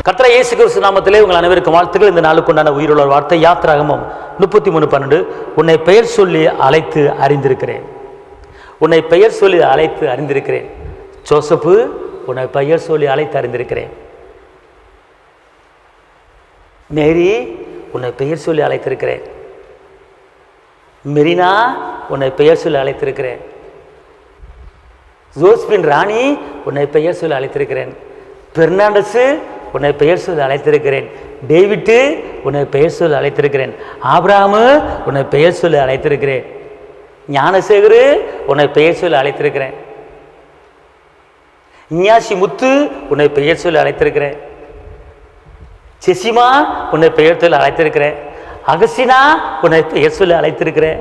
கர்த்தர் இயேசு கிறிஸ்து நாமத்திலே உங்கள் அனைவருக்கும் வாழ்த்துக்கள். இந்த நாளுக்கு உண்டான உயிருள்ள வார்த்தை யாத்திராகமம் 33:12. உன்னை பெயர் சொல்லி அழைத்து அறிந்திருக்கிறேன். உன்னை பெயர் சொல்லி அழைத்து அறிந்திருக்கிறேன். ஜோசப்பு, உன்னை பெயர் சொல்லி அழைத்து அறிந்திருக்கிறேன். மேரி, உன்னை பெயர் சொல்லி அழைத்திருக்கிறேன். மெரினா, உன்னை பெயர் சொல்லி அழைத்திருக்கிறேன். ஜோஸ்பின் ராணி, உன்னை பெயர் சொல்லி அழைத்திருக்கிறேன். பெர்னாண்டஸு, உன்னை பெயர் சொல்லி அழைத்திருக்கிறேன். டேவிட்டு, உன்னை பெயர் சொல்லி அழைத்திருக்கிறேன். ஆபிரகாமு, உன்னை பெயர் சொல்லி அழைத்திருக்கிறேன். ஞானசேகரு, உன்னை பெயர் சொல்லி அழைத்திருக்கிறேன். இஞ்ஞாசி முத்து, உன்னை பெயர் சொல்லி அழைத்திருக்கிறேன். செசிமா, உன்னை பெயர் சொல்லி அழைத்திருக்கிறேன். அகசினா, உன்னை பெயர் சொல்லி அழைத்திருக்கிறேன்.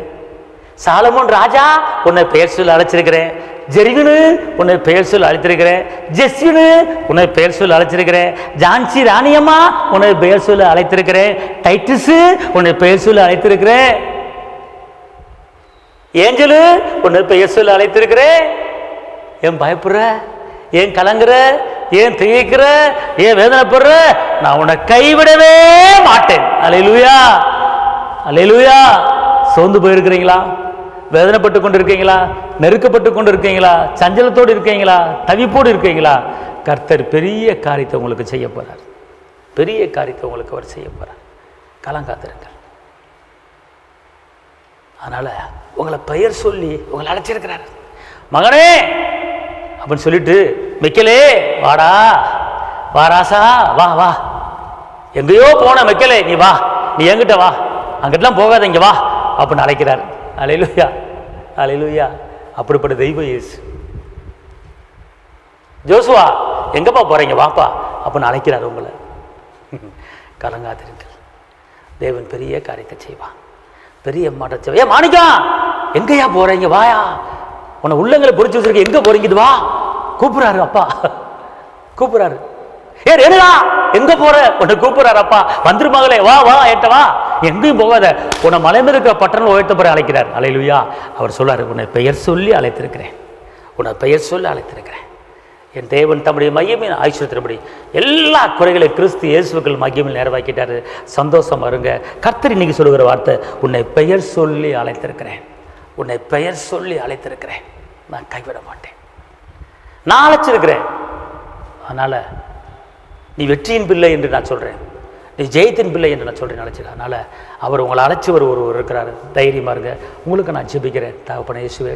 சாலமோன் ராஜா, உன்னை பெயர் சொல்லி அழைச்சிருக்கிறேன். ஜெரிவினு, உன்னை பெயர் சொல்லி அழைத்திருக்கிறேன். ஜெஸ்வினு, உன்னை பெயர் சொல்லி அழைச்சிருக்கிறேன். ஜான்சி ராணியம்மா, உன்னை பெயர் சொல்லி அழைத்திருக்கிறேன். டைட்டிஸு, உன்னை பெயர் சொல்லி அழைத்திருக்கிறேன். ஏஞ்சலு, உன்னை பெயர் சொல்லி அழைத்திருக்கிறேன். ஏன் பயப்படுற? ஏன் கலங்குற? ஏன் திகைக்கிற? ஏன் வேதனைப்படுற? நான் உன்னை கைவிடவே மாட்டேன். அல்லேலூயா, அல்லேலூயா. சோர்ந்து போயிருக்கிறீங்களா? வேதனைப்பட்டு கொண்டு இருக்கீங்களா? நெருக்கப்பட்டு கொண்டு இருக்கீங்களா? சஞ்சலத்தோடு இருக்கீங்களா? தவிப்போடு இருக்கீங்களா? கர்த்தர் பெரிய காரியத்தை உங்களுக்கு செய்ய போறார். பெரிய காரியத்தை உங்களுக்கு அவர் செய்ய போறார். கலங்காத்திருங்கள். அதனால உங்களை பெயர் சொல்லி உங்களை அழைச்சிருக்கிறார். மகனே அப்படின்னு சொல்லிட்டு, மெக்கலே வாடா, வா ராசா, வா வா, எங்கேயோ போன மெக்கலே, நீ வா, நீ என்கிட்ட வா, அங்கிட்டலாம் போகாத, இங்க வா அப்படின்னு அழைக்கிறார். அல்லேலூயா, அல்லேலூயா. அப்படிப்பட்ட தெய்வ இயேசு. ஜோசுவா, எங்கப்பா போறீங்க, வாப்பா அப்படின்னு அழைக்கிறார் உங்களை. கலங்காதிருங்கள். தேவன் பெரிய காரியத்தை செய்வான். பெரிய மாற்றத்தை செய்வா. ஏன் மாணிக்கம், எங்கயா போறீங்க, வாயா, உன்னை உள்ளங்களை பொறிச்சு வச்சிருக்க, எங்க போறீங்க, வா கூப்பிடுறாரு. அப்பா கூப்பிடுறாரு. ஏ ரேணுகா, எங்க போற, உன்னை கூப்பிடுறாரு அப்பா. வந்துரு மகளே, வா வா, ஏட்ட வா, எங்கேயும் போகாத, உன்னை மலை மீது இருக்கிற பட்டணம் உயர்த்த போற அழைக்கிறார். அல்லேலூயா. அவர் சொல்றாரு, உன்னை பெயர் சொல்லி அழைத்திருக்கிறேன். உன்னை பெயர் சொல்லி அழைத்திருக்கிறேன். என் தேவன் தம்முடைய மையமின் ஐஸ்வர்யத்தின்படி எல்லா குறைகளை கிறிஸ்து இயேசுவுக்குள் மையமில் நிறைவாக்கிட்டாரு. சந்தோஷமா இருங்க. கர்த்தர் இன்னைக்கு சொல்லுகிற வார்த்தை, உன்னை பெயர் சொல்லி அழைத்திருக்கிறேன். உன்னை பெயர் சொல்லி அழைத்திருக்கிறேன். நான் கைவிட மாட்டேன். நான் அழைச்சிருக்கிறேன். அதனால நீ வெற்றியின் பிள்ளை என்று நான் சொல்றேன். நீ ஜெயத்தின் பிள்ளை என்று நான் சொல்றேன். அழைச்சிருக்கேன். அதனால அவர் உங்களை அழைச்சவர் ஒருவர் இருக்கிறார். தைரியமா இருங்க. உங்களுக்கு நான் ஜெபிக்கிறேன். தகப்பனே இயேசுவே,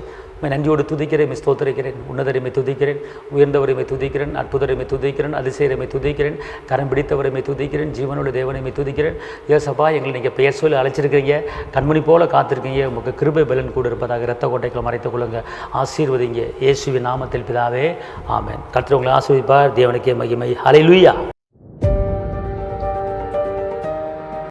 நன்றியோடு துதிக்கிறேன், ஸ்தோத்திரிக்கிறேன். உன்னதரைமை துதிக்கிறேன், உயர்ந்தவரைமை துதிக்கிறேன், அற்புதரைமை துதிக்கிறேன், அதிசயரைமை துதிக்கிறேன், கரம் பிடித்தவரைமை துதிக்கிறேன், ஜீவனோட தேவனைமை துதிக்கிறேன். ஏசப்பா, எங்களை நீங்கள் பெயர் சொல்லி அழைச்சிருக்கிறீங்க. கண்மணி போல காத்திருக்கீங்க. உங்களுக்கு கிருபை பலன் கூட இருப்பதாக இரத்த கோட்டைகளை மறைத்துக் கொள்ளுங்க. ஆசீர்வதிங்க. இயேசுவின் நாமத்தில் பிதாவே, ஆமென். கர்த்தர் உங்களை ஆசீர்வதிப்பார். தேவனுக்கே மகிமை. ஹல்லேலூயா.